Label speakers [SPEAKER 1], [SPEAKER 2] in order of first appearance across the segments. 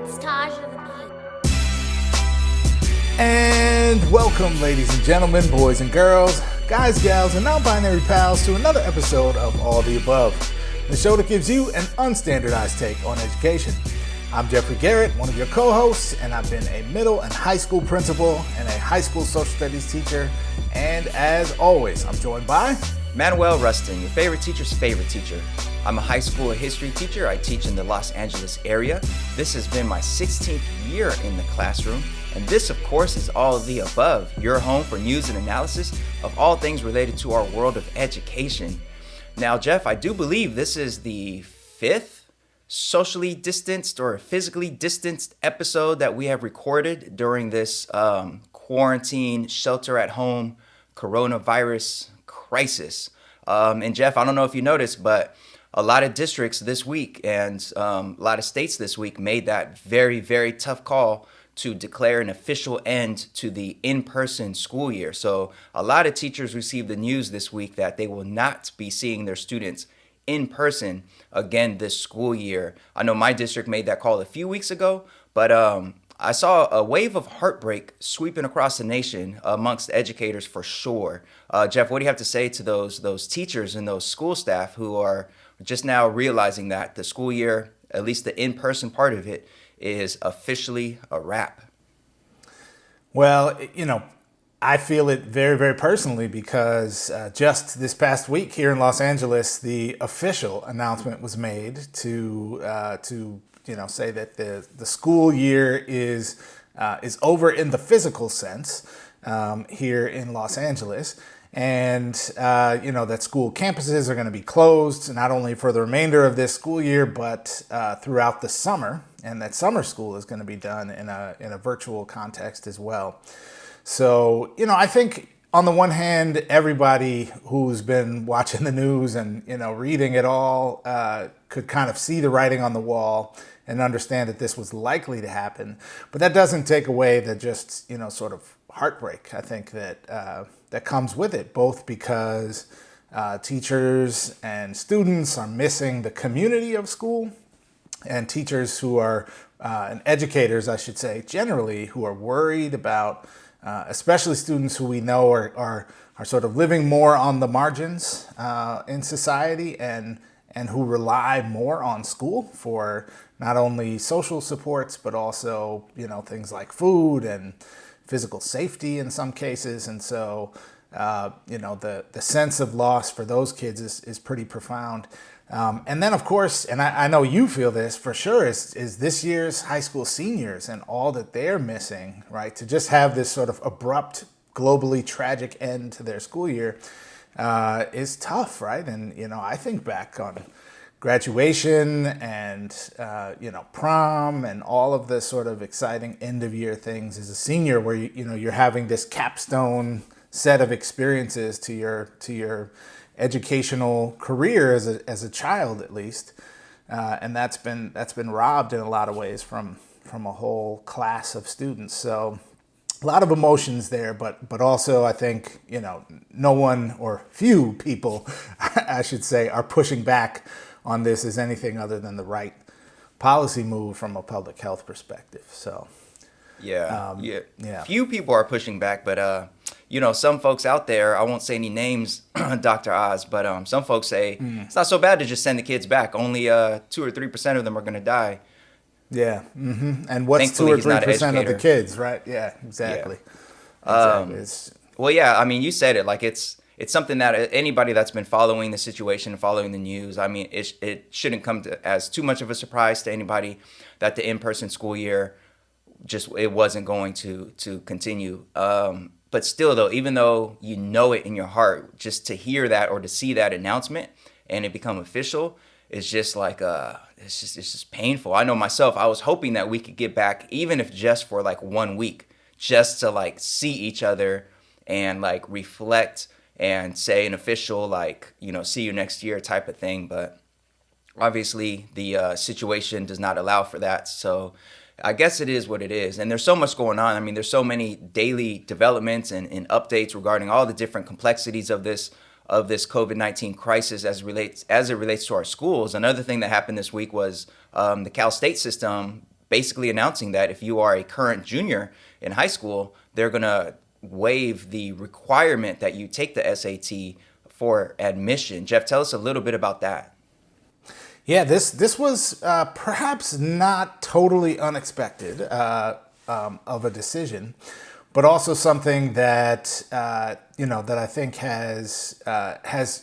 [SPEAKER 1] It's Taj of the Beat.
[SPEAKER 2] And welcome, ladies and gentlemen, boys and girls, guys, gals, and non-binary pals to another episode of All the Above, the show that gives you an unstandardized take on education. I'm Jeffrey Garrett, one of your co-hosts, and I've been a middle and high school principal and a high school social studies teacher. And as always, I'm joined by
[SPEAKER 3] Manuel Rustin, your favorite teacher's favorite teacher. I'm a high school history teacher. I teach in the Los Angeles area. This has been my 16th year in the classroom. And this, of course, is All of the Above, your home for news and analysis of all things related to our world of education. Now, Jeff, I do believe this is the fifth socially distanced or physically distanced episode that we have recorded during this quarantine, shelter-at-home, coronavirus crisis. And Jeff, I don't know if you noticed, but a lot of districts this week and a lot of states this week made that very, very tough call to declare an official end to the in-person school year. So a lot of teachers received the news this week that they will not be seeing their students in person again this school year. I know my district made that call a few weeks ago, but I saw a wave of heartbreak sweeping across the nation amongst educators for sure. Jeff, what do you have to say to those teachers and those school staff who are just now realizing that the school year, at least the in-person part of it, is officially a wrap?
[SPEAKER 2] Well, I feel it very, very personally because just this past week here in Los Angeles, the official announcement was made to say that the school year is over in the physical sense here in Los Angeles. And, that school campuses are going to be closed not only for the remainder of this school year, but throughout the summer. And that summer school is going to be done in a virtual context as well. So, I think on the one hand, everybody who's been watching the news and, reading it all could kind of see the writing on the wall and understand that this was likely to happen. But that doesn't take away the just, sort of heartbreak, I think, that comes with it, both because teachers and students are missing the community of school, and teachers who are, and educators, I should say, generally, who are worried about, especially students who we know are sort of living more on the margins in society and who rely more on school for not only social supports, but also, things like food and physical safety in some cases. And so, the sense of loss for those kids is pretty profound. And then, of course, and I know you feel this for sure, is this year's high school seniors and all that they're missing, right? To just have this sort of abrupt, globally tragic end to their school year is tough, right? And, I think back on graduation and, prom and all of the sort of exciting end of year things as a senior where, you're having this capstone set of experiences to your educational career as a child, at least. And that's been robbed in a lot of ways from a whole class of students. So a lot of emotions there, but also I think, no one or few people, I should say, are pushing back on this as anything other than the right policy move from a public health perspective. So
[SPEAKER 3] yeah. Few people are pushing back, but some folks out there, I won't say any names, Dr. Oz, but some folks say it's not so bad to just send the kids back. Only 2 or 3% of them are going to die.
[SPEAKER 2] Yeah. Mm-hmm. And what's
[SPEAKER 3] Thankfully,
[SPEAKER 2] 2 or 3% of the kids, right? Yeah, exactly.
[SPEAKER 3] Yeah.
[SPEAKER 2] Exactly.
[SPEAKER 3] Well, yeah, I mean, you said it, like it's something that anybody that's been following the situation, following the news, I mean, it shouldn't come as too much of a surprise to anybody that the in-person school year it wasn't going to continue. But still, though, even though you know it in your heart, just to hear that or to see that announcement and it become official is just like it's just painful. I know myself. I was hoping that we could get back, even if just for like 1 week, just to like see each other and like reflect and say an official see you next year type of thing. But obviously, the situation does not allow for that. So I guess it is what it is. And there's so much going on. I mean, there's so many daily developments and updates regarding all the different complexities of this COVID-19 crisis as it relates to our schools. Another thing that happened this week was the Cal State system basically announcing that if you are a current junior in high school, they're going to waive the requirement that you take the SAT for admission. Jeff, tell us a little bit about that.
[SPEAKER 2] Yeah, this was perhaps not totally unexpected of a decision, but also something that that I think has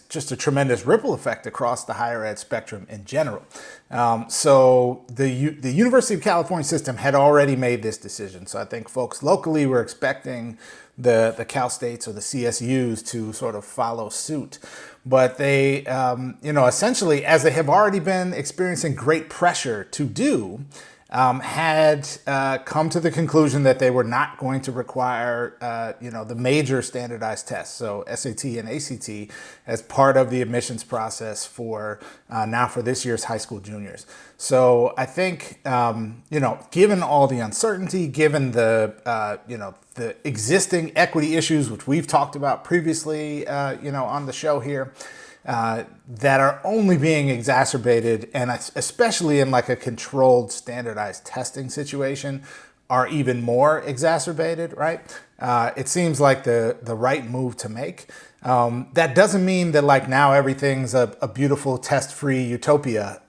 [SPEAKER 2] just a tremendous ripple effect across the higher ed spectrum in general. So the University of California system had already made this decision. So I think folks locally were expecting the Cal States or the CSUs to sort of follow suit. But they, essentially, as they have already been experiencing great pressure to do, had come to the conclusion that they were not going to require, the major standardized tests, so SAT and ACT, as part of the admissions process for this year's high school juniors. So I think, given all the uncertainty, given the existing equity issues, which we've talked about previously, on the show here, that are only being exacerbated, and especially in like a controlled standardized testing situation, are even more exacerbated, right? It seems like the right move to make. That doesn't mean that like now everything's a beautiful test-free utopia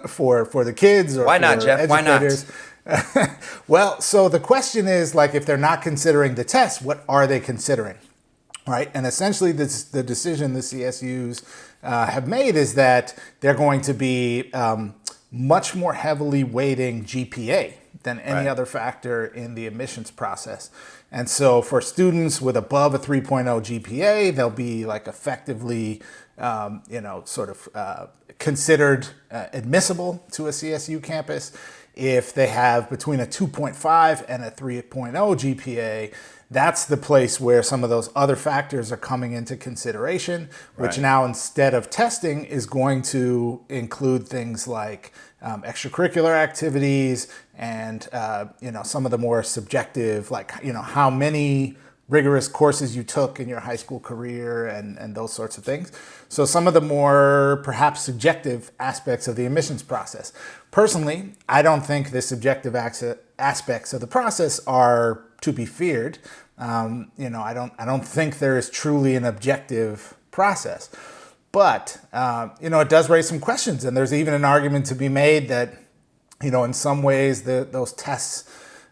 [SPEAKER 2] for the kids or
[SPEAKER 3] why not,
[SPEAKER 2] for
[SPEAKER 3] Jeff?
[SPEAKER 2] educators.
[SPEAKER 3] Why not?
[SPEAKER 2] Well, so the question is, like, if they're not considering the test, what are they considering? Right. And essentially, the decision the CSUs have made is that they're going to be much more heavily weighting GPA than any other factor in the admissions process. And so for students with above a 3.0 GPA, they'll be like effectively, considered admissible to a CSU campus. If they have between a 2.5 and a 3.0 GPA, that's the place where some of those other factors are coming into consideration, which now, instead of testing, is going to include things like extracurricular activities and, some of the more subjective, like, how many rigorous courses you took in your high school career and those sorts of things. So some of the more perhaps subjective aspects of the admissions process. Personally, I don't think the subjective aspects of the process are to be feared. I don't think there is truly an objective process. But, it does raise some questions. And there's even an argument to be made that, in some ways those tests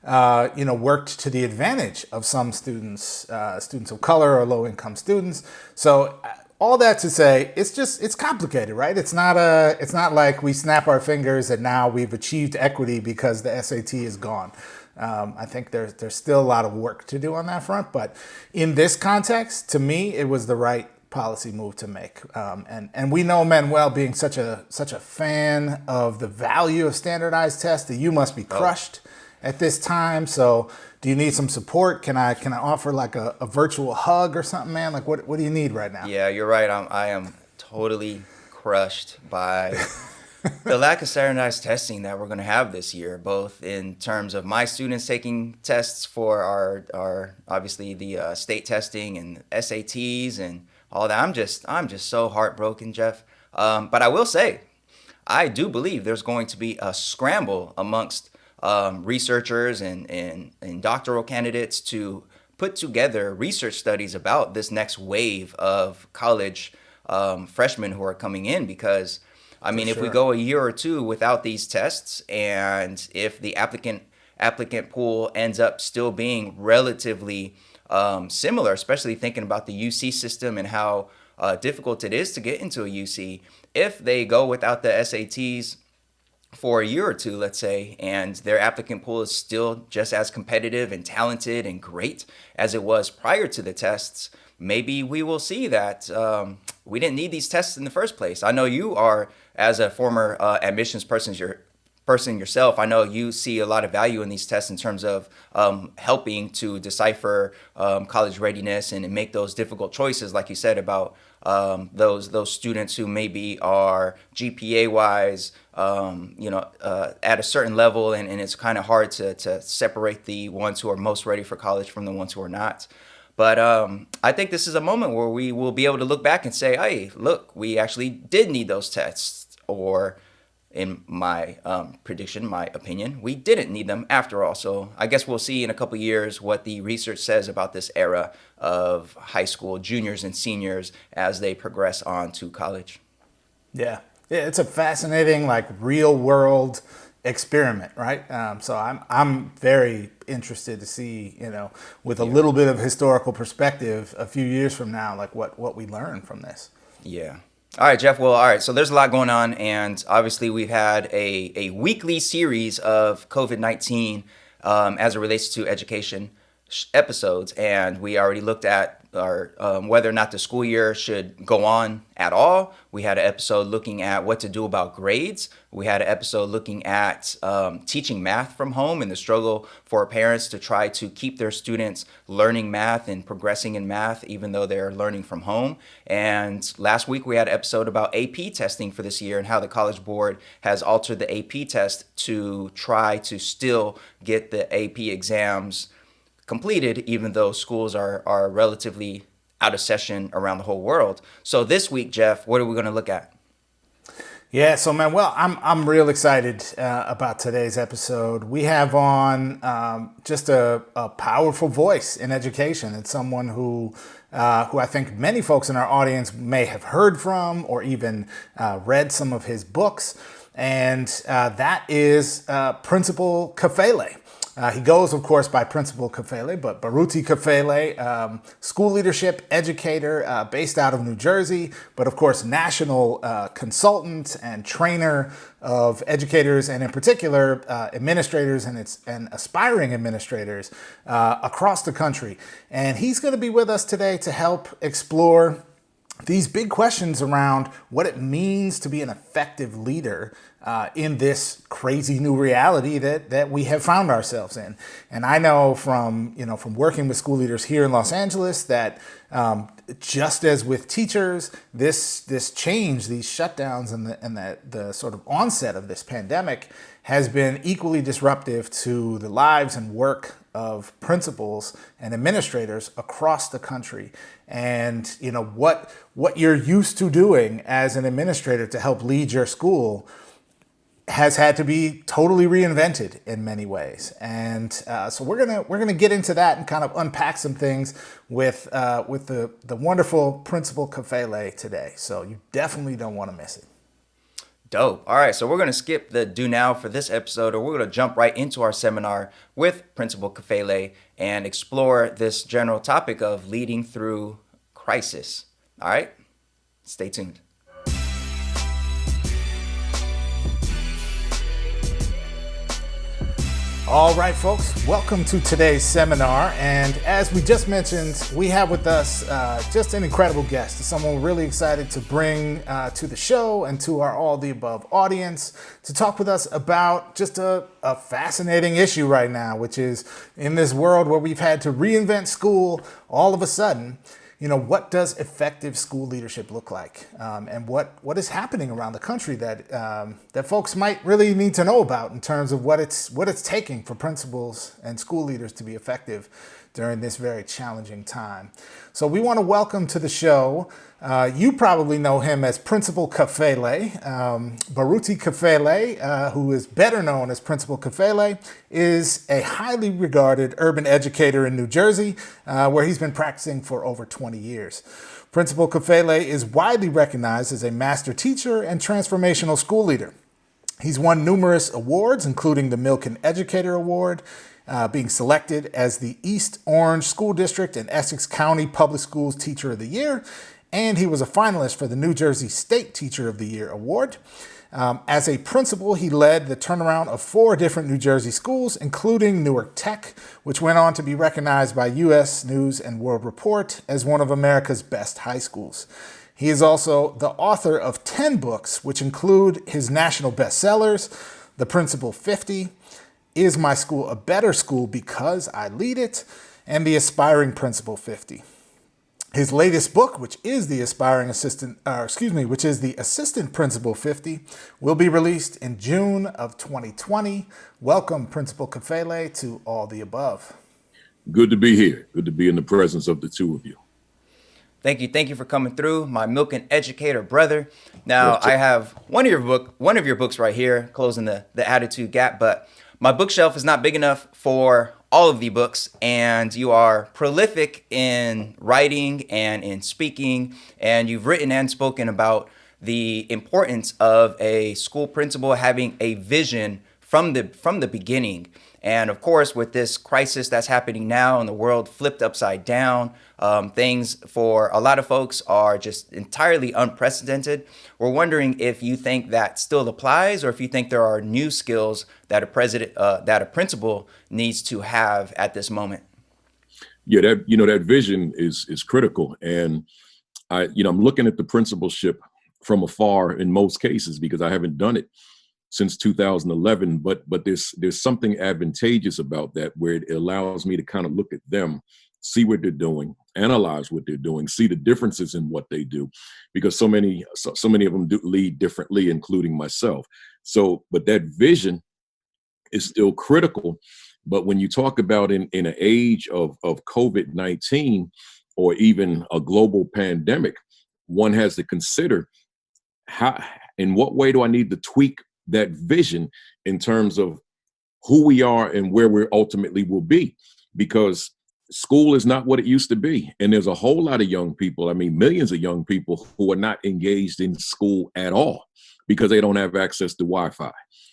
[SPEAKER 2] worked to the advantage of some students, students of color or low-income students. So all that to say, it's complicated, right? It's not like we snap our fingers and now we've achieved equity because the SAT is gone. I think there's still a lot of work to do on that front. But in this context, to me, it was the right policy move to make. And we know Manuel, being such a fan of the value of standardized tests, that you must be crushed at this time. So do you need some support? Can I offer like a virtual hug or something, man? Like what do you need right now?
[SPEAKER 3] Yeah, you're right. I am totally crushed by the lack of standardized testing that we're going to have this year, both in terms of my students taking tests for our obviously the state testing and SATs and all that. I'm just so heartbroken, Jeff. But I will say, I do believe there's going to be a scramble amongst researchers and doctoral candidates to put together research studies about this next wave of college freshmen who are coming in, because I mean, if we go a year or two without these tests, and if the applicant pool ends up still being relatively similar, especially thinking about the UC system and how difficult it is to get into a UC, if they go without the SATs for a year or two, let's say, and their applicant pool is still just as competitive and talented and great as it was prior to the tests, maybe we will see that we didn't need these tests in the first place. I know you are, as a former admissions person yourself, I know you see a lot of value in these tests in terms of helping to decipher college readiness and make those difficult choices, like you said, about those students who maybe are GPA wise, at a certain level, and it's kind of hard to separate the ones who are most ready for college from the ones who are not. But I think this is a moment where we will be able to look back and say, hey, look, we actually did need those tests, or in my prediction, my opinion, we didn't need them after all. So I guess we'll see in a couple years what the research says about this era of high school juniors and seniors as they progress on to college.
[SPEAKER 2] Yeah, yeah, it's a fascinating, like, real world experiment, right? So I'm very interested to see, with a little bit of historical perspective, a few years from now, like what we learn from this.
[SPEAKER 3] Yeah. All right, Jeff. Well, all right. So there's a lot going on, and obviously we've had a weekly series of COVID-19 as it relates to education episodes, and we already looked at our whether or not the school year should go on at all. We had an episode looking at what to do about grades. We had an episode looking at teaching math from home and the struggle for parents to try to keep their students learning math and progressing in math even though they're learning from home. And last week we had an episode about AP testing for this year and how the College Board has altered the AP test to try to still get the AP exams completed, even though schools are relatively out of session around the whole world. So this week, Jeff, what are we going to look at?
[SPEAKER 2] Yeah, so man, well, I'm real excited about today's episode. We have on just a powerful voice in education. It's someone who I think many folks in our audience may have heard from or even read some of his books, and that is Principal Kafele. He goes, of course, by Principal Kafele, but Baruti Kafele, school leadership educator based out of New Jersey, but of course, national consultant and trainer of educators, and in particular, administrators and aspiring administrators across the country. And he's going to be with us today to help explore these big questions around what it means to be an effective leader in this crazy new reality that we have found ourselves in. And I know from working with school leaders here in Los Angeles that just as with teachers, this change, these shutdowns, and the sort of onset of this pandemic has been equally disruptive to the lives and work of principals and administrators across the country. And what you're used to doing as an administrator to help lead your school has had to be totally reinvented in many ways. And so we're gonna get into that and kind of unpack some things with the wonderful Principal Kafele today. So you definitely don't want to miss it.
[SPEAKER 3] Dope. All right, so we're going to skip the do now for this episode, or we're going to jump right into our seminar with Principal Kafele and explore this general topic of leading through crisis. All right, stay tuned.
[SPEAKER 2] All right, folks, welcome to today's seminar. And as we just mentioned, we have with us just an incredible guest, someone we're really excited to bring to the show and to our All the Above audience to talk with us about just a fascinating issue right now, which is in this world where we've had to reinvent school all of a sudden. What does effective school leadership look like? And what is happening around the country that folks might really need to know about in terms of what it's taking for principals and school leaders to be effective during this very challenging time. So we want to welcome to the show, you probably know him as Principal Kafele. Baruti Kafele, who is better known as Principal Kafele, is a highly regarded urban educator in New Jersey, where he's been practicing for over 20 years. Principal Kafele is widely recognized as a master teacher and transformational school leader. He's won numerous awards, including the Milken Educator Award, being selected as the East Orange School District and Essex County Public Schools Teacher of the Year, and he was a finalist for the New Jersey State Teacher of the Year Award. As a principal, he led the turnaround of 4 different New Jersey schools, including Newark Tech, which went on to be recognized by U.S. News and World Report as one of America's best high schools. He is also the author of 10 books, which include his national bestsellers, The Principal 50, Is My School a Better School Because I Lead It, and The Aspiring Principal 50. His latest book, which is the Assistant Principal 50, will be released in June of 2020. Welcome, Principal Kafele, to All the Above.
[SPEAKER 1] Good to be here. Good to be in the presence of the two of you.
[SPEAKER 3] Thank you for coming through, my milk and educator brother.
[SPEAKER 1] Yes,
[SPEAKER 3] Now
[SPEAKER 1] sir.
[SPEAKER 3] I have one of your books right here, closing the attitude gap. But my bookshelf is not big enough for all of the books, and you are prolific in writing and in speaking, and you've written and spoken about the importance of a school principal having a vision from the beginning. And of course, with this crisis that's happening now and the world flipped upside down, things for a lot of folks are just entirely unprecedented. We're wondering if you think that still applies, or if you think there are new skills that that a principal needs to have at this moment.
[SPEAKER 1] Yeah, that vision is critical. And I'm looking at the principalship from afar in most cases because I haven't done it since 2011. But there's something advantageous about that, where it allows me to kind of look at them, see what they're doing, analyze what they're doing, see the differences in what they do, because so many of them do lead differently, including myself. So, but that vision is still critical. But when you talk about in an age of COVID-19 or even a global pandemic, one has to consider how, in what way do I need to tweak that vision in terms of who we are and where we ultimately will be, because school is not what it used to be. And there's a whole lot of young people, I mean, millions of young people who are not engaged in school at all because they don't have access to Wi-Fi.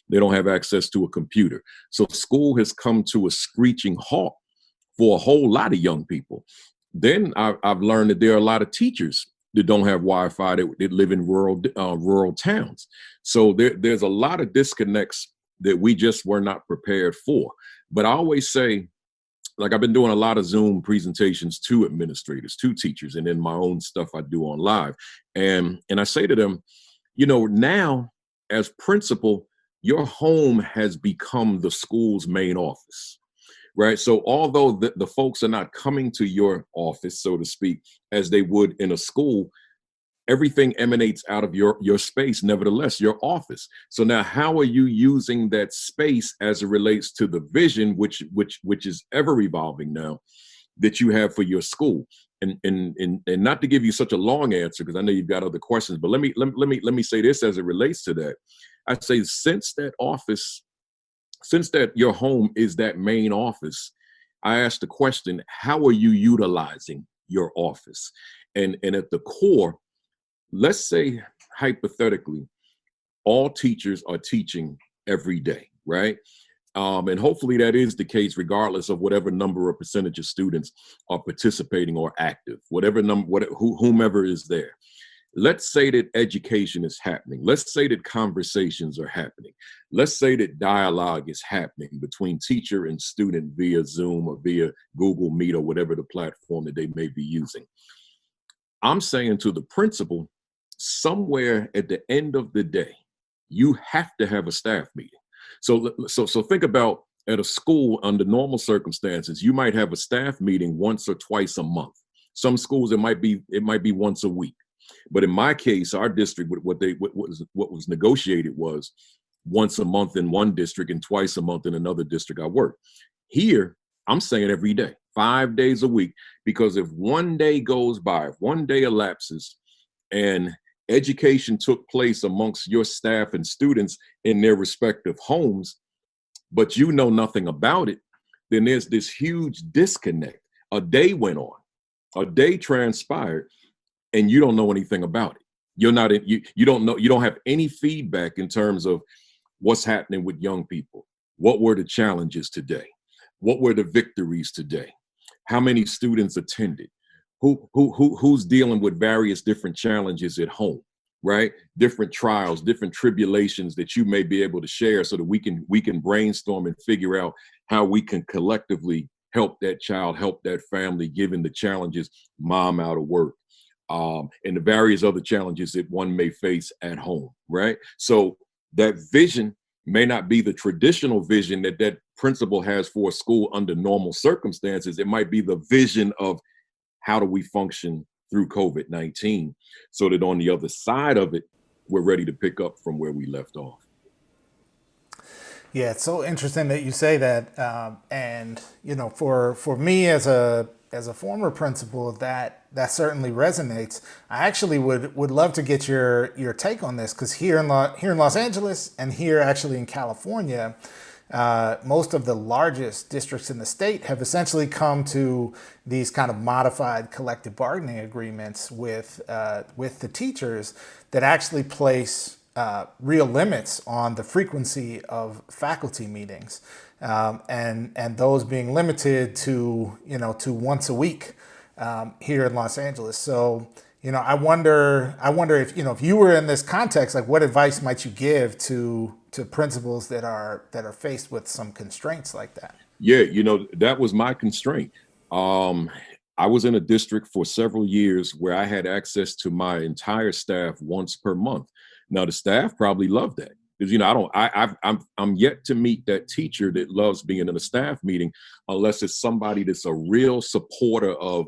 [SPEAKER 1] They don't have access to a computer. So school has come to a screeching halt for a whole lot of young people. Then I've learned that there are a lot of teachers that don't have Wi-Fi that live in rural towns. So there's a lot of disconnects that we just were not prepared for. But I always say, like, I've been doing a lot of Zoom presentations to administrators, to teachers, and then my own stuff I do on live. And I say to them, now as principal, your home has become the school's main office, right? So although the folks are not coming to your office, so to speak, as they would in a school, everything emanates out of your space, nevertheless, your office. So now how are you using that space as it relates to the vision, which is ever evolving now, that you have for your school? And not to give you such a long answer, because I know you've got other questions, but let me say this as it relates to that. I say, since that your home is that main office, I asked the question, how are you utilizing your office? And at the core, let's say hypothetically, all teachers are teaching every day, right? And hopefully that is the case, regardless of whatever number or percentage of students are participating or active, whomever is there. Let's say that education is happening. Let's say that conversations are happening. Let's say that dialogue is happening between teacher and student via Zoom or via Google Meet or whatever the platform that they may be using. I'm saying to the principal, somewhere at the end of the day, you have to have a staff meeting. So think about, at a school under normal circumstances, you might have a staff meeting once or twice a month. Some schools it might be once a week. But in my case, our district, what was negotiated was once a month in one district and twice a month in another district I work. Here, I'm saying every day, 5 days a week, because if one day goes by, if one day elapses and education took place amongst your staff and students in their respective homes, but you know nothing about it, then there's this huge disconnect. A day went on, a day transpired, and you don't know anything about it. You're not in, you don't know, you don't have any feedback in terms of what's happening with young people. What were the challenges today? What were the victories today? How many students attended? Who's dealing with various different challenges at home, right? Different trials, different tribulations that you may be able to share, so that we can brainstorm and figure out how we can collectively help that child, help that family, given the challenges, mom out of work, and the various other challenges that one may face at home, right? So that vision may not be the traditional vision that principal has for a school under normal circumstances. It might be the vision of, how do we function through COVID-19, so that on the other side of it, we're ready to pick up from where we left off.
[SPEAKER 2] Yeah, it's so interesting that you say that. And for me as a former principal, that certainly resonates. I actually would love to get your take on this because here in Los Angeles and here actually in California, most of the largest districts in the state have essentially come to these kind of modified collective bargaining agreements with the teachers that actually place real limits on the frequency of faculty meetings, and those being limited to to once a week here in Los Angeles. So I wonder if if you were in this context, like what advice might you give to principals that are faced with some constraints like that?
[SPEAKER 1] Yeah, that was my constraint. Um, I was in a district for several years where I had access to my entire staff once per month. Now the staff probably loved that because I don't. I'm yet to meet that teacher that loves being in a staff meeting, unless it's somebody that's a real supporter of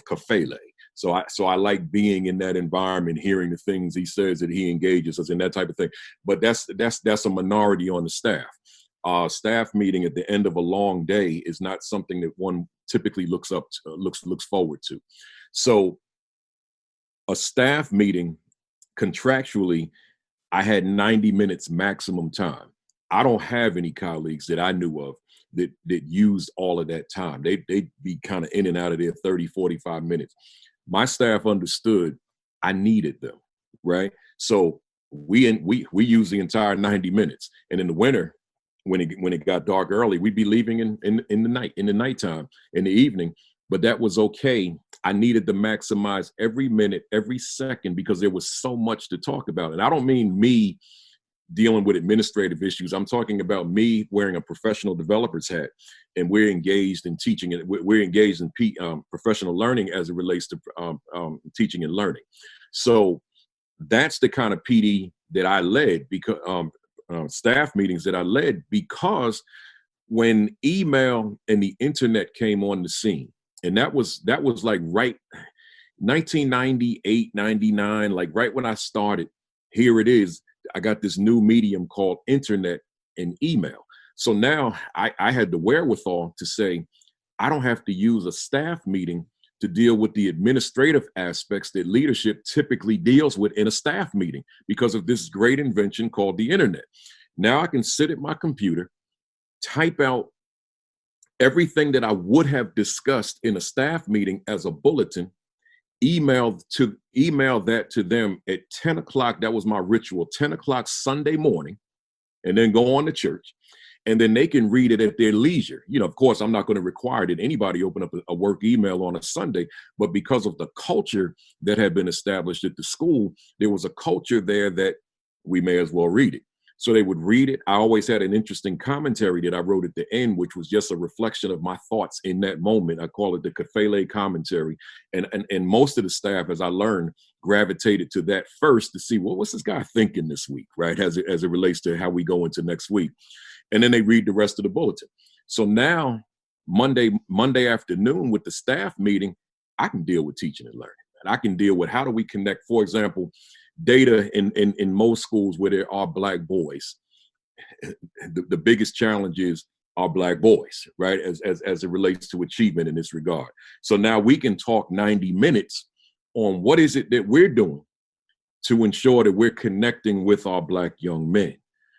[SPEAKER 1] Kafele. So I like being in that environment, hearing the things he says, that he engages us in, that type of thing. But that's a minority on the staff. Staff meeting at the end of a long day is not something that one typically looks forward to. So a staff meeting, contractually, I had 90 minutes maximum time. I don't have any colleagues that I knew of that used all of that time. They'd be kind of in and out of there 30, 45 minutes. My staff understood I needed them, right? So we use the entire 90 minutes. And in the winter, when it got dark early, we'd be leaving in the nighttime, in the evening. But that was okay. I needed to maximize every minute, every second, because there was so much to talk about. And I don't mean me dealing with administrative issues. I'm talking about me wearing a professional developer's hat, and we're engaged in teaching, and we're engaged in professional learning as it relates to teaching and learning. So that's the kind of PD that I led, because staff meetings that I led, because when email and the internet came on the scene, and that was like right 1998, 99, like right when I started, here it is. I got this new medium called internet and email. So now I had the wherewithal to say, I don't have to use a staff meeting to deal with the administrative aspects that leadership typically deals with in a staff meeting, because of this great invention called the internet. Now I can sit at my computer, type out everything that I would have discussed in a staff meeting as a bulletin, email that to them at 10 o'clock. That was my ritual, 10 o'clock Sunday morning, and then go on to church. And then they can read it at their leisure. Of course, I'm not going to require that anybody open up a work email on a Sunday, but because of the culture that had been established at the school, there was a culture there that we may as well read it. So they would read it. I always had an interesting commentary that I wrote at the end, which was just a reflection of my thoughts in that moment. I call it the Kafele commentary. And most of the staff, as I learned, gravitated to that first to see, well, what's this guy thinking this week, right? As it relates to how we go into next week. And then they read the rest of the bulletin. So now Monday afternoon with the staff meeting, I can deal with teaching and learning. And I can deal with how do we connect, for example, data in most schools where there are Black boys. The biggest challenges are Black boys, right? As it relates to achievement in this regard. So now we can talk 90 minutes on what is it that we're doing to ensure that we're connecting with our Black young men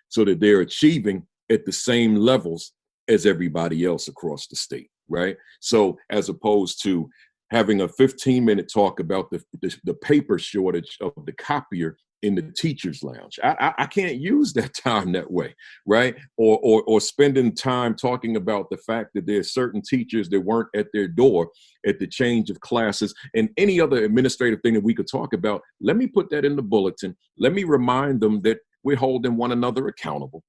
[SPEAKER 1] so that they're achieving at the same levels as everybody else across the state, right? So as opposed to having a 15-minute talk about the paper shortage of the copier in the teacher's lounge. I can't use that time that way, right? Or spending time talking about the fact that there's certain teachers that weren't at their door at the change of classes, and any other administrative thing that we could talk about. Let me put that in the bulletin. Let me remind them that we're holding one another accountable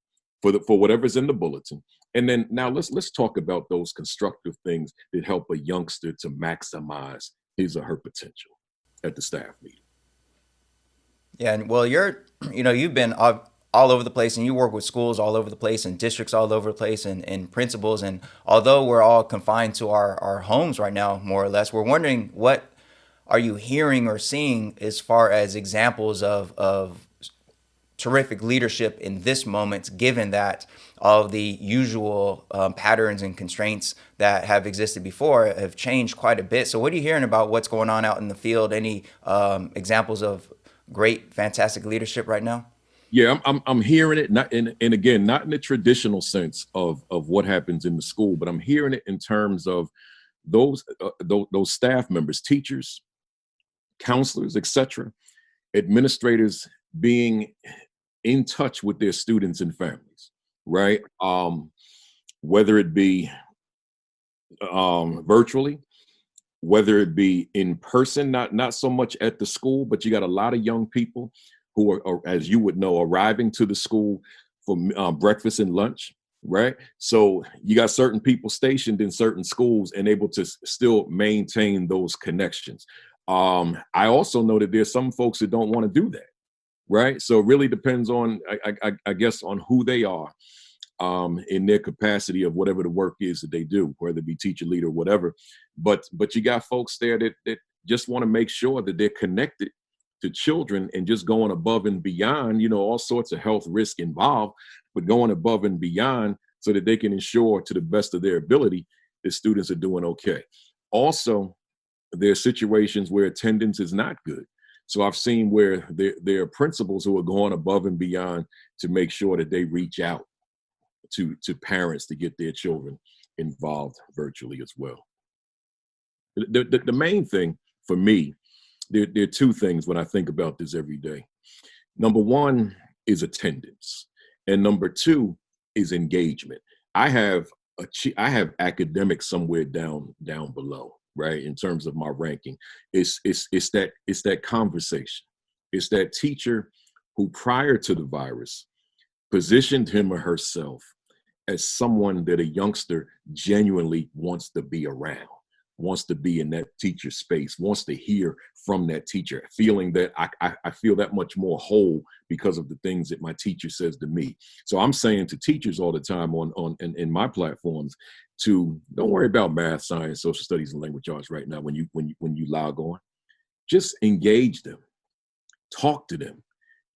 [SPEAKER 1] for whatever's in the bulletin. And then now let's talk about those constructive things that help a youngster to maximize his or her potential at the staff meeting.
[SPEAKER 3] Yeah, and well, you've been all over the place, and you work with schools all over the place and districts all over the place, and principals. And although we're all confined to our homes right now, more or less, we're wondering, what are you hearing or seeing as far as examples of terrific leadership in this moment, given that all of the usual patterns and constraints that have existed before have changed quite a bit. So what are you hearing about what's going on out in the field? Any examples of great, fantastic leadership right now?
[SPEAKER 1] Yeah, I'm hearing it, not and again, not in the traditional sense of what happens in the school, but I'm hearing it in terms of those staff members, teachers, counselors, etc., administrators being in touch with their students and families, right? Whether it be virtually, whether it be in person, not so much at the school, but you got a lot of young people who are, as you would know, arriving to the school for breakfast and lunch, right? So you got certain people stationed in certain schools and able to still maintain those connections. I also know that there's some folks that don't want to do that, right? So it really depends on, I guess, on who they are in their capacity of whatever the work is that they do, whether it be teacher, leader, whatever. But you got folks there that just want to make sure that they're connected to children and just going above and beyond, all sorts of health risk involved, but going above and beyond so that they can ensure to the best of their ability that students are doing okay. Also, there are situations where attendance is not good. So I've seen where there are principals who are going above and beyond to make sure that they reach out to parents to get their children involved virtually as well. The main thing for me, there are two things when I think about this every day. Number one is attendance, and number two is engagement. I have academics somewhere down below, right? In terms of my ranking, it's that conversation. It's that teacher who, prior to the virus, positioned him or herself as someone that a youngster genuinely wants to be around, wants to be in that teacher space, wants to hear from that teacher, feeling that I feel that much more whole because of the things that my teacher says to me. So I'm saying to teachers all the time in my platforms to don't worry about math, science, social studies, and language arts right now when you log on. Just engage them, talk to them,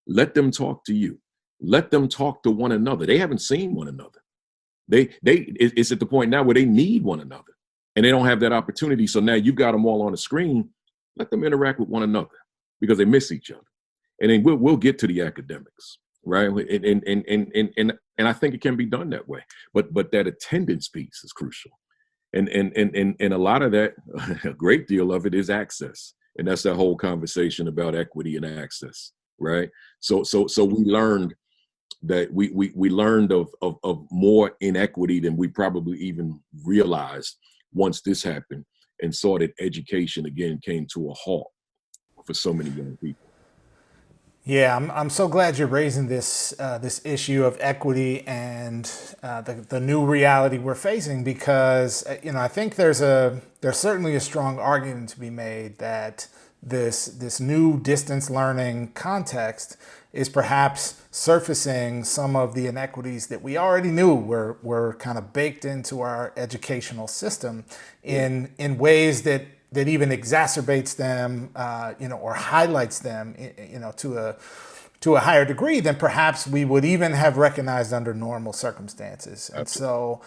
[SPEAKER 1] let them talk to you, let them talk to one another. They haven't seen one another. It's at the point now where they need one another and they don't have that opportunity. So now you've got them all on the screen. Let them interact with one another because they miss each other. And then we'll get to the academics, right? And I think it can be done that way. But that attendance piece is crucial. And a lot of that, a great deal of it is access. And that's that whole conversation about equity and access, right? So we learned that we learned of more inequity than we probably even realized once this happened, and saw that education again came to a halt for so many young people.
[SPEAKER 2] Yeah, I'm so glad you're raising this this issue of equity and the new reality we're facing, because I think there's certainly a strong argument to be made that this new distance learning context is perhaps surfacing some of the inequities that we already knew were kind of baked into our educational system in ways that even exacerbates them, or highlights them, to a higher degree than perhaps we would even have recognized under normal circumstances. And so,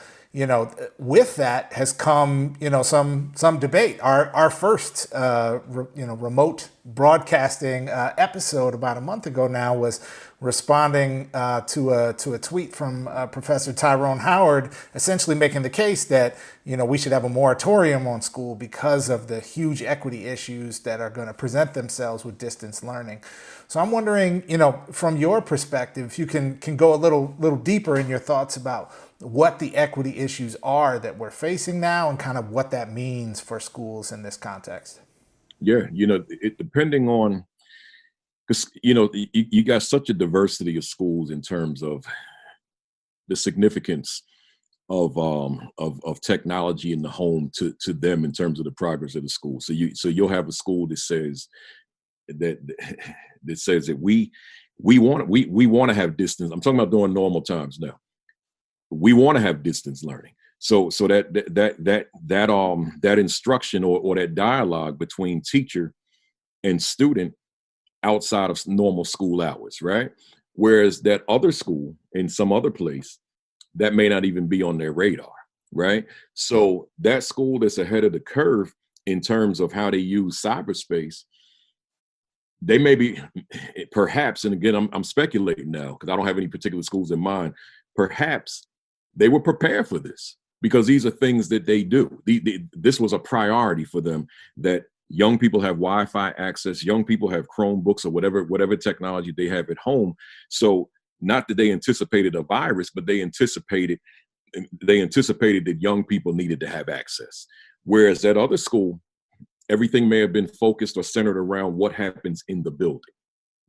[SPEAKER 2] with that has come, some debate. Our first, remote broadcasting episode about a month ago now was responding to a tweet from Professor Tyrone Howard, essentially making the case that we should have a moratorium on school because of the huge equity issues that are going to present themselves with distance learning. So I'm wondering, from your perspective, if you can go a little deeper in your thoughts about what the equity issues are that we're facing now and kind of what that means for schools in this context.
[SPEAKER 1] Yeah, depending on, because you got such a diversity of schools in terms of the significance of technology in the home to them in terms of the progress of the school. So you'll have a school that says that we want to have distance. I'm talking about during normal times now. We want to have distance learning. So that instruction or that dialogue between teacher and student outside of normal school hours, right? Whereas that other school in some other place, that may not even be on their radar, right? So that school that's ahead of the curve in terms of how they use cyberspace, they may be perhaps, and again, I'm speculating now because I don't have any particular schools in mind. Perhaps they were prepared for this because these are things that they do. This was a priority for them, that young people have Wi-Fi access, young people have Chromebooks or whatever technology they have at home. So not that they anticipated a virus, but they anticipated that young people needed to have access. Whereas at other school, everything may have been focused or centered around what happens in the building,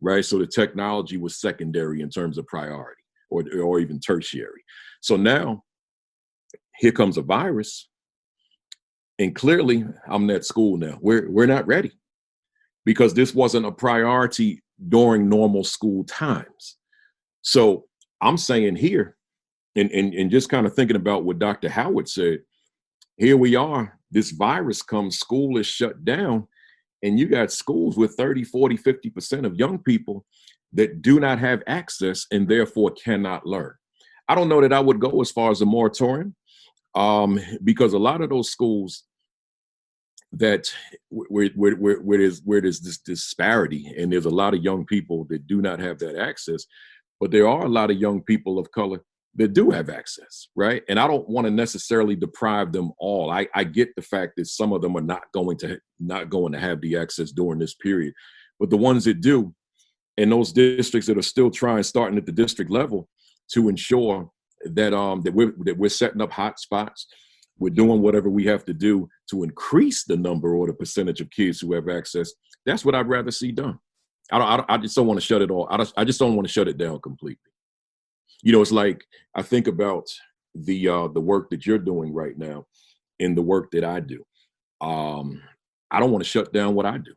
[SPEAKER 1] right? So the technology was secondary in terms of priority or even tertiary. So now here comes a virus, and clearly I'm at school now. We're not ready because this wasn't a priority during normal school times. So I'm saying here, and just kind of thinking about what Dr. Howard said, here we are, this virus comes, school is shut down, and you got schools with 30, 40, 50% of young people that do not have access and therefore cannot learn. I don't know that I would go as far as a moratorium, because a lot of those schools that where there's this disparity and there's a lot of young people that do not have that access, but there are a lot of young people of color that do have access, right? And I don't want to necessarily deprive them all. I get the fact that some of them are not going to have the access during this period, but the ones that do, and those districts that are still starting at the district level to ensure that that we're setting up hot spots, we're doing whatever we have to do to increase the number or the percentage of kids who have access. That's what I'd rather see done. I just don't want to shut it all. I just don't want to shut it down completely. It's like I think about the work that you're doing right now and the work that I do. I don't want to shut down what I do.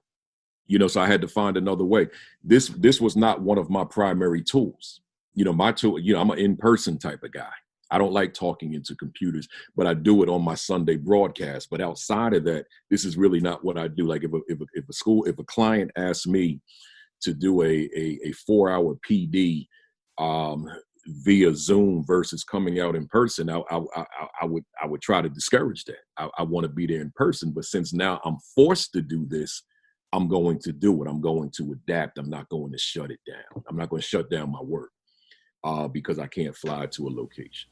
[SPEAKER 1] So I had to find another way. This was not one of my primary tools. My tool, I'm an in-person type of guy. I don't like talking into computers, but I do it on my Sunday broadcast. But outside of that, this is really not what I do. Like if a client asks me to do a 4-hour PD via Zoom versus coming out in person, I would try to discourage that. I want to be there in person, but since now I'm forced to do this, I'm going to do it. I'm going to adapt. I'm not going to shut it down. I'm not going to shut down my work because I can't fly to a location.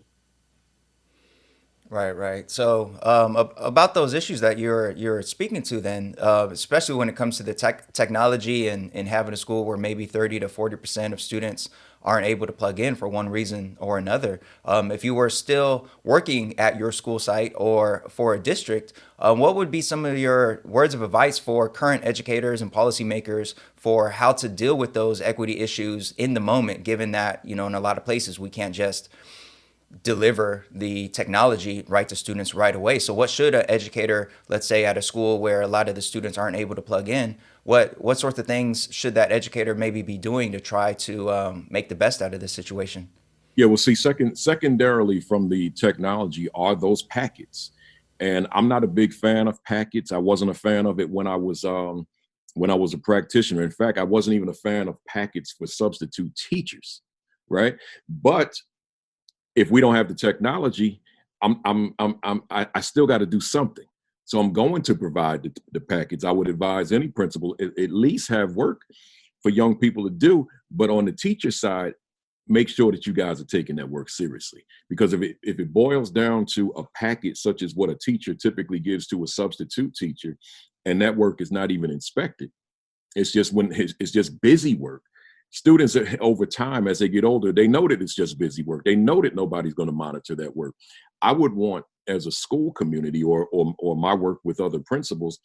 [SPEAKER 3] Right. So about those issues that you're speaking to, then, especially when it comes to the technology and having a school where maybe 30 to 40% of students aren't able to plug in for one reason or another. If you were still working at your school site or for a district, what would be some of your words of advice for current educators and policymakers for how to deal with those equity issues in the moment, given that, in a lot of places we can't just deliver the technology right to students right away. So what should an educator, let's say at a school where a lot of the students aren't able to plug in, what sorts of things should that educator maybe be doing to try to make the best out of this situation?
[SPEAKER 1] Yeah, well, see, secondarily from the technology are those packets. And I'm not a big fan of packets. I wasn't a fan of it when I was a practitioner. In fact, I wasn't even a fan of packets for substitute teachers, right? But if we don't have the technology, I still got to do something. So I'm going to provide the package. I would advise any principal at least have work for young people to do. But on the teacher side, make sure that you guys are taking that work seriously. Because if it boils down to a package such as what a teacher typically gives to a substitute teacher, and that work is not even inspected, it's just busy work. Students over time, as they get older, they know that it's just busy work. They know that nobody's going to monitor that work. I would want, as a school community or my work with other principals,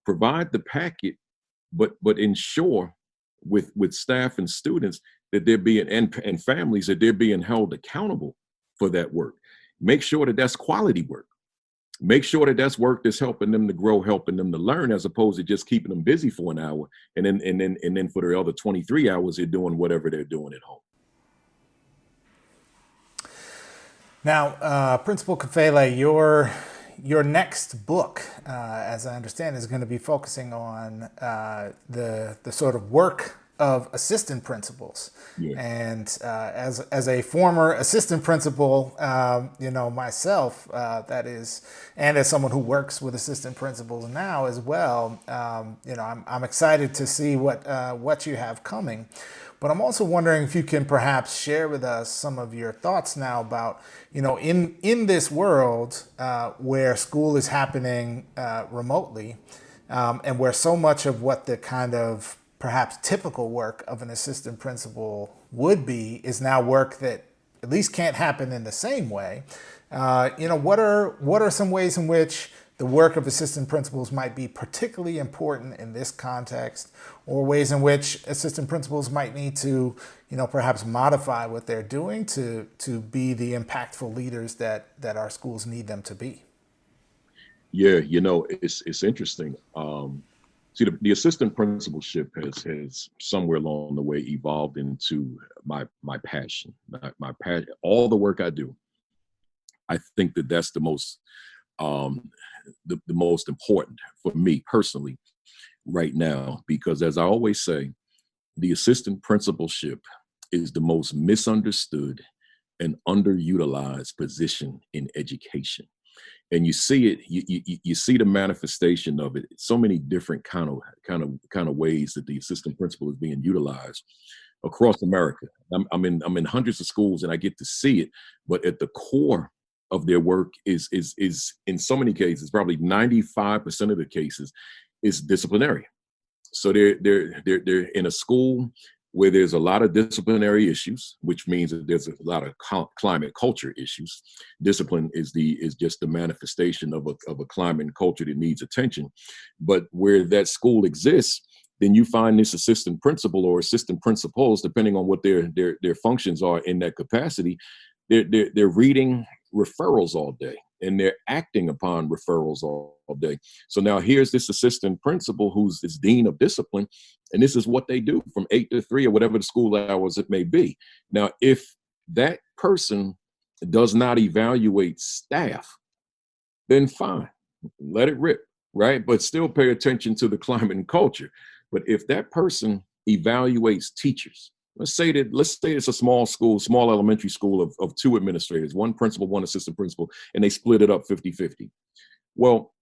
[SPEAKER 1] provide the packet, but ensure with staff and students that they're being and families that they're being held accountable for that work. Make sure that that's quality work. Make sure that that's work that's helping them to grow, helping them to learn, as opposed to just keeping them busy for an hour and then for the other 23 hours they're doing whatever they're doing at home.
[SPEAKER 2] Now, Principal Kafele, your next book, as I understand, is going to be focusing on the sort of work of assistant principals.
[SPEAKER 1] Yeah.
[SPEAKER 2] And as a former assistant principal, myself, that is, and as someone who works with assistant principals now as well, I'm excited to see what you have coming. But I'm also wondering if you can perhaps share with us some of your thoughts now about, in this world where school is happening remotely, and where so much of what the kind of perhaps typical work of an assistant principal would be is now work that at least can't happen in the same way. What are some ways in which the work of assistant principals might be particularly important in this context, or ways in which assistant principals might need to, perhaps modify what they're doing to be the impactful leaders that our schools need them to be?
[SPEAKER 1] Yeah, it's interesting. See, the assistant principalship has somewhere along the way evolved into my passion. My passion, all the work I do. I think that's the most the most important for me personally right now, because as I always say, the assistant principalship is the most misunderstood and underutilized position in education. And you see it, you see the manifestation of it, so many different kind of ways that the assistant principal is being utilized across America. I'm in hundreds of schools and I get to see it, but at the core of their work is in so many cases, probably 95% of the cases, is disciplinary. So they're in a school where there's a lot of disciplinary issues, which means that there's a lot of climate culture issues. Discipline is just the manifestation of a climate and culture that needs attention. But where that school exists, then you find this assistant principal or assistant principals, depending on what their functions are in that capacity, they're reading referrals all day and they're acting upon referrals all day. So now here's this assistant principal who's this dean of discipline, and this is what they do from 8 to 3 or whatever the school hours it may be. Now, if that person does not evaluate staff, then fine, let it rip, right? But still pay attention to the climate and culture. But if that person evaluates teachers, let's say it's a small school, small elementary school of 2 administrators, 1 principal, 1 assistant principal, and they split it up 50-50. Well,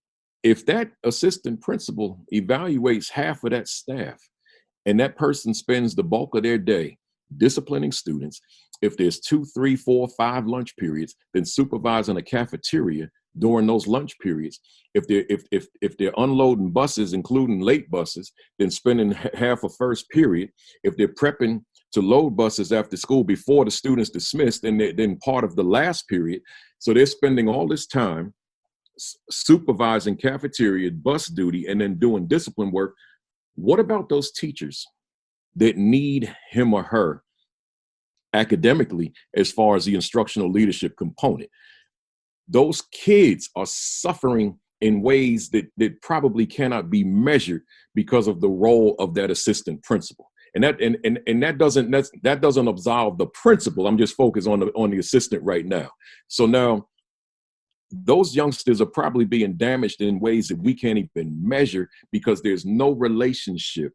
[SPEAKER 1] if that assistant principal evaluates half of that staff and that person spends the bulk of their day disciplining students, if there's 2, 3, 4, 5 lunch periods, then supervising a cafeteria during those lunch periods. If they're unloading buses, including late buses, then spending half a first period. If they're prepping to load buses after school before the students dismissed, then part of the last period. So they're spending all this time supervising cafeteria, bus duty, and then doing discipline work. What about those teachers that need him or her academically as far as the instructional leadership component? Those kids are suffering in ways that probably cannot be measured because of the role of that assistant principal. And that doesn't absolve the principal. I'm just focused on the assistant right now. So now those youngsters are probably being damaged in ways that we can't even measure because there's no relationship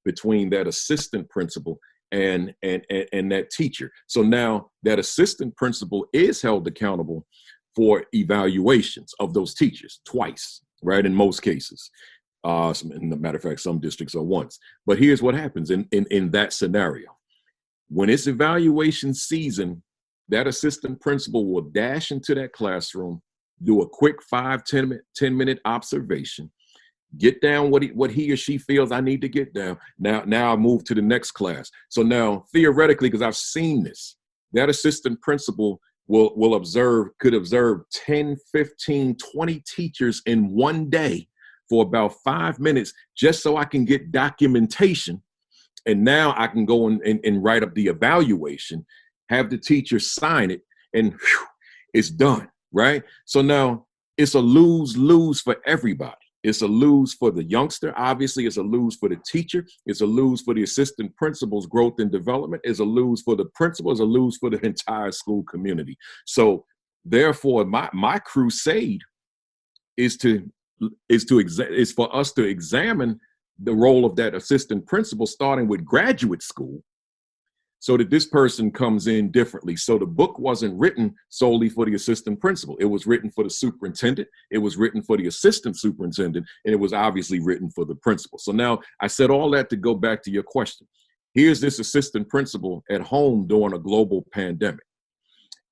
[SPEAKER 1] between that assistant principal and that teacher. So now that assistant principal is held accountable for evaluations of those teachers twice, right? In most cases. As a matter of fact, some districts are once. But here's what happens in that scenario. When it's evaluation season, that assistant principal will dash into that classroom, do a quick 5-10 minute observation, get down what he or she feels I need to get down. Now I move to the next class. So now theoretically, because I've seen this, that assistant principal could observe 10, 15, 20 teachers in one day for about 5 minutes, just so I can get documentation. And now I can go and write up the evaluation, have the teacher sign it, and whew, it's done, right? So now it's a lose-lose for everybody. It's a lose for the youngster. Obviously, it's a lose for the teacher. It's a lose for the assistant principal's growth and development. It's a lose for the principal. It's a lose for the entire school community. So therefore, my crusade is for us to examine the role of that assistant principal starting with graduate school so that this person comes in differently. So the book wasn't written solely for the assistant principal. It was written for the superintendent. It was written for the assistant superintendent, and it was obviously written for the principal. So now I said all that to go back to your question. Here's this assistant principal at home during a global pandemic.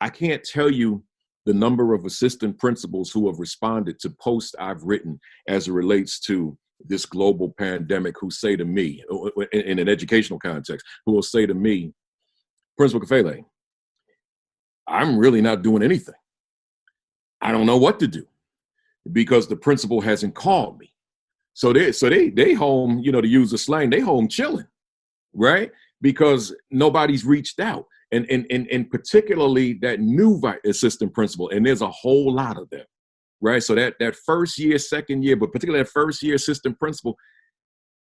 [SPEAKER 1] I can't tell you the number of assistant principals who have responded to posts I've written as it relates to this global pandemic who say to me, in an educational context, who will say to me, Principal Kafele, I'm really not doing anything. I don't know what to do because the principal hasn't called me. So they home, to use the slang, they home chilling, right? Because nobody's reached out. And particularly that new assistant principal, and there's a whole lot of them, right? So that first year, second year, but particularly that first year assistant principal,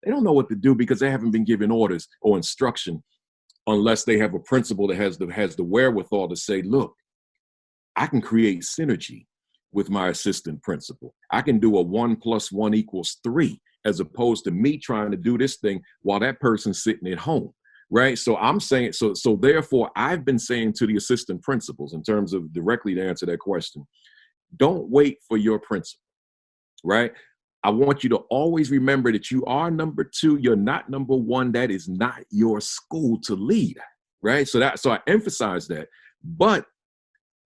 [SPEAKER 1] they don't know what to do because they haven't been given orders or instruction unless they have a principal that has the wherewithal to say, look, I can create synergy with my assistant principal. I can do a 1 + 1 = 3, as opposed to me trying to do this thing while that person's sitting at home. Right. So I'm saying, so therefore, I've been saying to the assistant principals, in terms of directly to answer that question, don't wait for your principal. Right. I want you to always remember that you are number 2. You're not number 1. That is not your school to lead. Right. So I emphasize that. But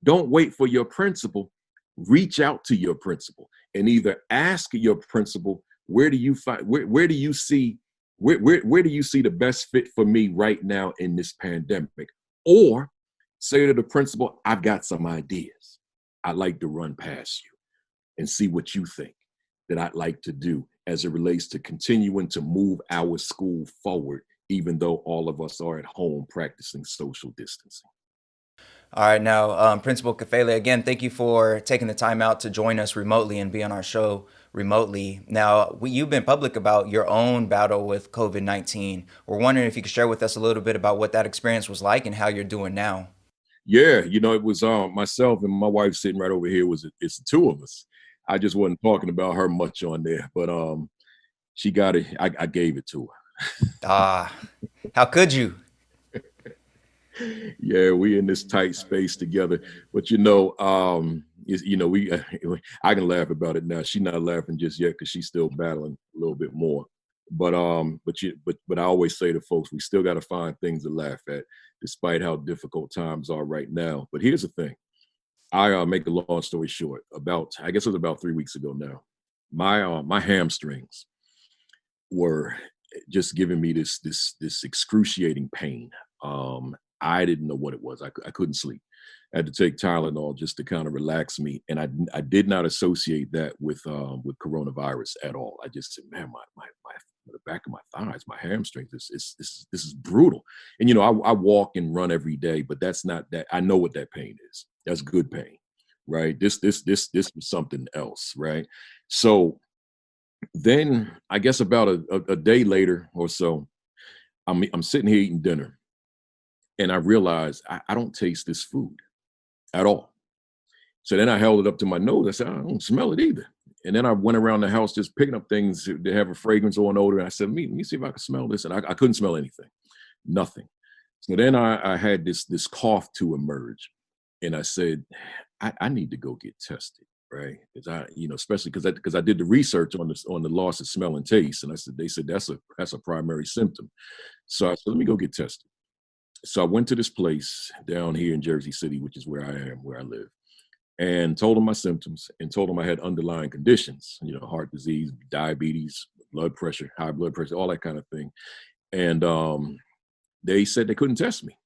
[SPEAKER 1] don't wait for your principal. Reach out to your principal and either ask your principal, where do you see the best fit for me right now in this pandemic? Or say to the principal, I've got some ideas I'd like to run past you and see what you think that I'd like to do as it relates to continuing to move our school forward, even though all of us are at home practicing social distancing.
[SPEAKER 3] All right, now, Principal Kafele, again, thank you for taking the time out to join us remotely and be on our show remotely. Now, you've been public about your own battle with COVID-19. We're wondering if you could share with us a little bit about what that experience was like and how you're doing now.
[SPEAKER 1] Yeah, it was myself and my wife sitting right over here. It's the two of us. I just wasn't talking about her much on there, but she got it. I gave it to her.
[SPEAKER 3] How could you?
[SPEAKER 1] Yeah, we in this tight space together, but we I can laugh about it now. She's not laughing just yet because she's still battling a little bit more. But I always say to folks, we still got to find things to laugh at, despite how difficult times are right now. But here's the thing: I make a long story short. I guess it was about 3 weeks ago now. My hamstrings were just giving me this excruciating pain. I didn't know what it was. I couldn't sleep. I had to take Tylenol just to kind of relax me, and I did not associate that with coronavirus at all. I just said, man, my the back of my thighs, my hamstrings, this is brutal. And I walk and run every day, but that's not that. I know what that pain is. That's good pain, right? This was something else, right? So then I guess about a day later or so, I'm sitting here eating dinner. And I realized I don't taste this food at all. So then I held it up to my nose. I said, I don't smell it either. And then I went around the house just picking up things that have a fragrance or an odor. And I said, let me see if I can smell this. And I couldn't smell anything, nothing. So then I had this cough to emerge. And I said, I need to go get tested, right? Because especially because I did the research on the loss of smell and taste. And they said that's a primary symptom. So I said, let me go get tested. So I went to this place down here in Jersey City, which is where I live, and told them my symptoms and told them I had underlying conditions, heart disease, diabetes, blood pressure, high blood pressure, all that kind of thing. And they said they couldn't test me.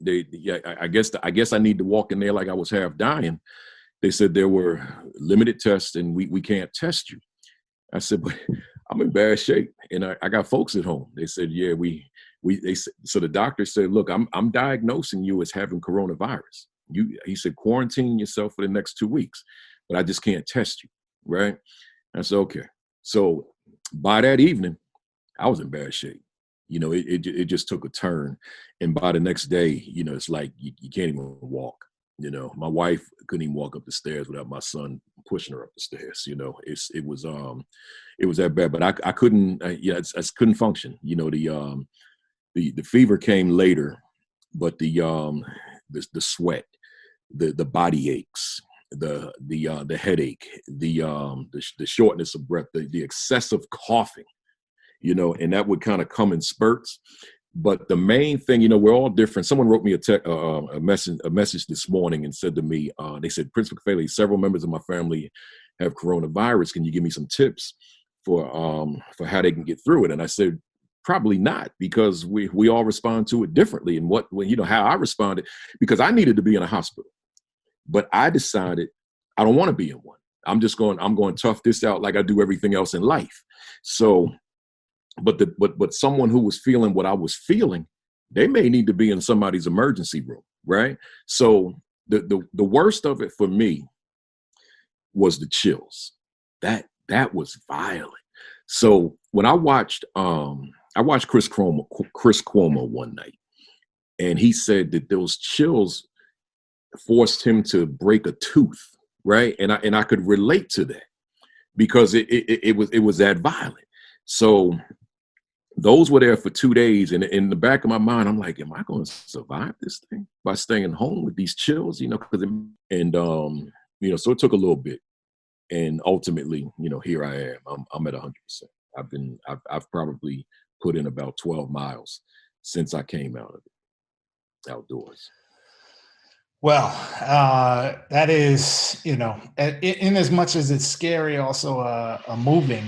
[SPEAKER 1] I guess I need to walk in there like I was half dying. They said there were limited tests and we can't test you. I said, but I'm in bad shape and I got folks at home. They said, yeah, so the doctor said, look, I'm diagnosing you as having coronavirus. He said, quarantine yourself for the next 2 weeks, but I just can't test you. Right. I said, okay. So by that evening, I was in bad shape. It just took a turn. And by the next day, it's like you can't even walk. My wife couldn't even walk up the stairs without my son pushing her up the stairs. It was that bad, but I couldn't, I couldn't function. The fever came later, but the sweat, the body aches, the headache, the shortness of breath, the excessive coughing, and that would kind of come in spurts. But the main thing, we're all different. Someone wrote me a message this morning and said to me, they said, Principal Kafele, several members of my family have coronavirus. Can you give me some tips for how they can get through it? And I said, probably not, because we all respond to it differently. And how I responded, because I needed to be in a hospital, but I decided I don't want to be in one. I'm going to tough this out like I do everything else in life. So, but someone who was feeling what I was feeling, they may need to be in somebody's emergency room, right? So the worst of it for me was the chills. That was violent. So when I watched Chris Cuomo one night, and he said that those chills forced him to break a tooth, right? And I could relate to that, because it was that violent. So those were there for 2 days, and in the back of my mind, I'm like, am I going to survive this thing by staying home with these chills? So it took a little bit, and ultimately, here I am. I'm at 100%. I've probably put in about 12 miles since I came out of it, outdoors.
[SPEAKER 2] Well, that is, in as much as it's scary, also a moving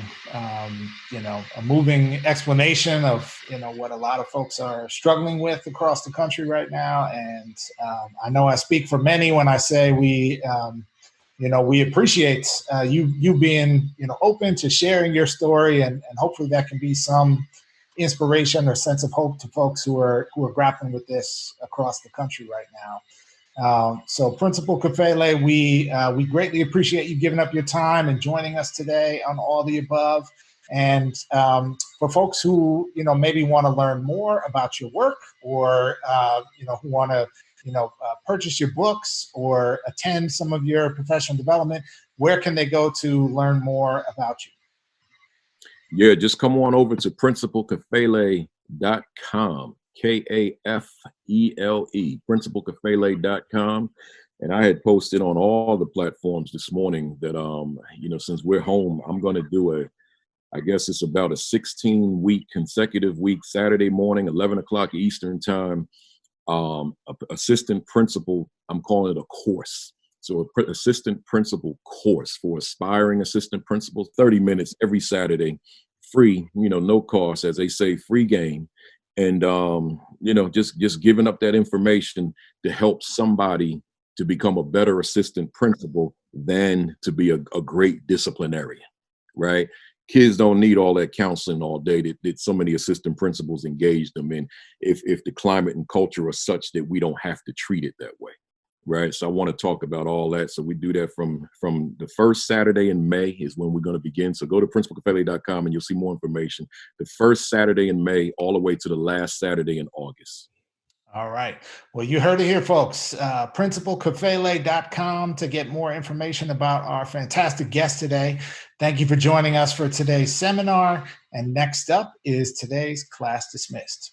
[SPEAKER 2] explanation of, what a lot of folks are struggling with across the country right now. And I know I speak for many when I say we appreciate you being, open to sharing your story, and hopefully that can be some inspiration or sense of hope to folks who are grappling with this across the country right now. So Principal Kafele, we greatly appreciate you giving up your time and joining us today on All the Above. And for folks who, maybe want to learn more about your work, or, who want to, purchase your books or attend some of your professional development, where can they go to learn more about you?
[SPEAKER 1] Yeah, just come on over to principalkafele.com. Kafele, principalkafele.com. And I had posted on all the platforms this morning that, since we're home, I'm going to do I guess it's about a 16-week consecutive week, Saturday morning, 11 o'clock Eastern time, assistant principal, I'm calling it a course. So assistant principal course for aspiring assistant principals, 30 minutes every Saturday, free, no cost, as they say, free game. And, just giving up that information to help somebody to become a better assistant principal than to be a great disciplinarian, right? Kids don't need all that counseling all day that so many assistant principals engage them in, if the climate and culture are such that we don't have to treat it that way. Right. So I want to talk about all that. So we do that from the first Saturday in May is when we're going to begin. So go to principalkafele.com and you'll see more information. The first Saturday in May all the way to the last Saturday in August.
[SPEAKER 2] All right. Well, you heard it here, folks. Principalkafele.com to get more information about our fantastic guest today. Thank you for joining us for today's seminar. And next up is today's Class Dismissed.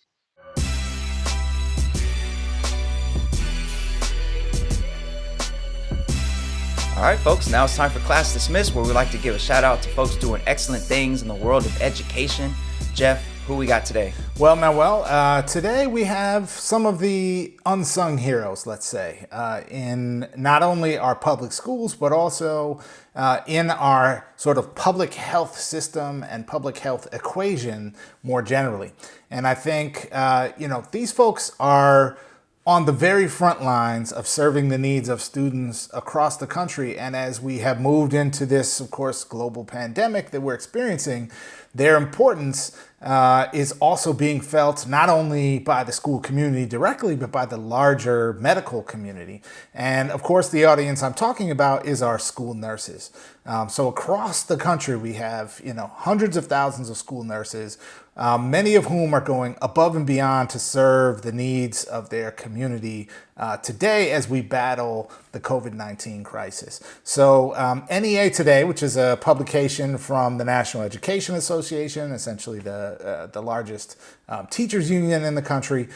[SPEAKER 3] All right, folks, now it's time for Class Dismissed, where we like to give a shout out to folks doing excellent things in the world of education. Jeff, who we got today?
[SPEAKER 2] Well, Manuel, today we have some of the unsung heroes, let's say, in not only our public schools, but also in our sort of public health system and public health equation more generally. And I think, these folks are on the very front lines of serving the needs of students across the country. And as we have moved into this, of course, global pandemic that we're experiencing, their importance is also being felt not only by the school community directly, but by the larger medical community. And of course, the audience I'm talking about is our school nurses. So across the country, we have, hundreds of thousands of school nurses, many of whom are going above and beyond to serve the needs of their community today as we battle the COVID-19 crisis. So NEA Today, which is a publication from the National Education Association, essentially the largest teachers union in the country,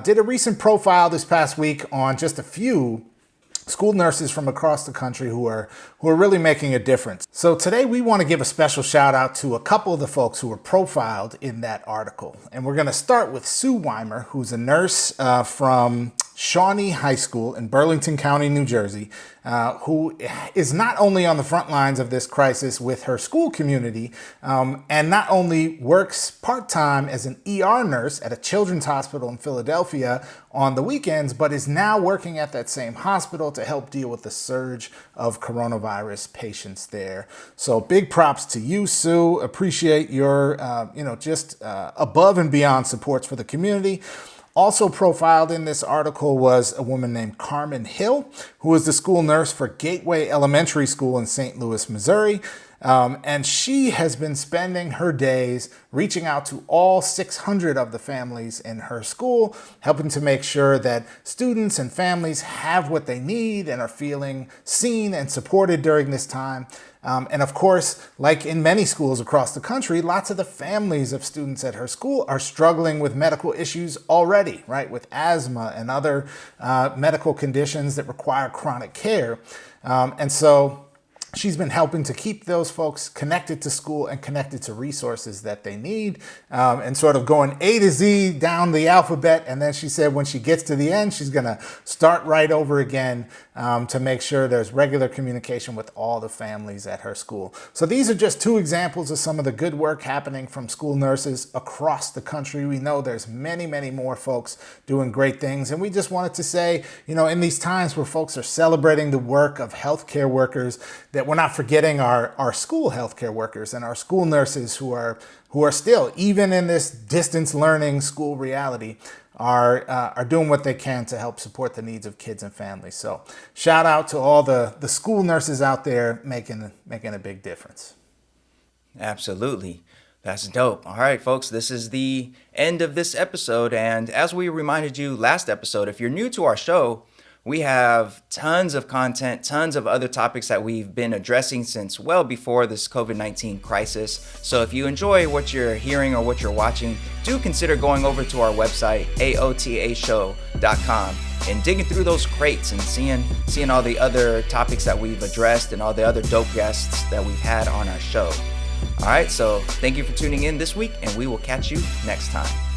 [SPEAKER 2] did a recent profile this past week on just a few school nurses from across the country who are really making a difference. So today we want to give a special shout out to a couple of the folks who were profiled in that article. And we're going to start with Sue Weimer, who's a nurse from Shawnee High School in Burlington County, New Jersey, who is not only on the front lines of this crisis with her school community, and not only works part-time as an ER nurse at a children's hospital in Philadelphia on the weekends, but is now working at that same hospital to help deal with the surge of coronavirus patients there. So big props to you, Sue. Appreciate your, just above and beyond supports for the community. Also profiled in this article was a woman named Carmen Hill, who is the school nurse for Gateway Elementary School in St. Louis, Missouri. And she has been spending her days reaching out to all 600 of the families in her school, helping to make sure that students and families have what they need and are feeling seen and supported during this time. And of course, like in many schools across the country, lots of the families of students at her school are struggling with medical issues already, right? With asthma and other medical conditions that require chronic care. And so she's been helping to keep those folks connected to school and connected to resources that they need, and sort of going A to Z down the alphabet. And then she said when she gets to the end, she's going to start right over again to make sure there's regular communication with all the families at her school. So these are just two examples of some of the good work happening from school nurses across the country. We know there's many, many more folks doing great things. And we just wanted to say, in these times where folks are celebrating the work of healthcare workers, that we're not forgetting our school healthcare workers and our school nurses who are still, even in this distance learning school reality, are doing what they can to help support the needs of kids and families. So shout out to all the school nurses out there making a big difference.
[SPEAKER 3] Absolutely. That's dope. All right, folks, this is the end of this episode. And as we reminded you last episode, if you're new to our show, we have tons of content, tons of other topics that we've been addressing since well before this COVID-19 crisis. So if you enjoy what you're hearing or what you're watching, do consider going over to our website, aotashow.com, and digging through those crates and seeing all the other topics that we've addressed and all the other dope guests that we've had on our show. All right, so thank you for tuning in this week, and we will catch you next time.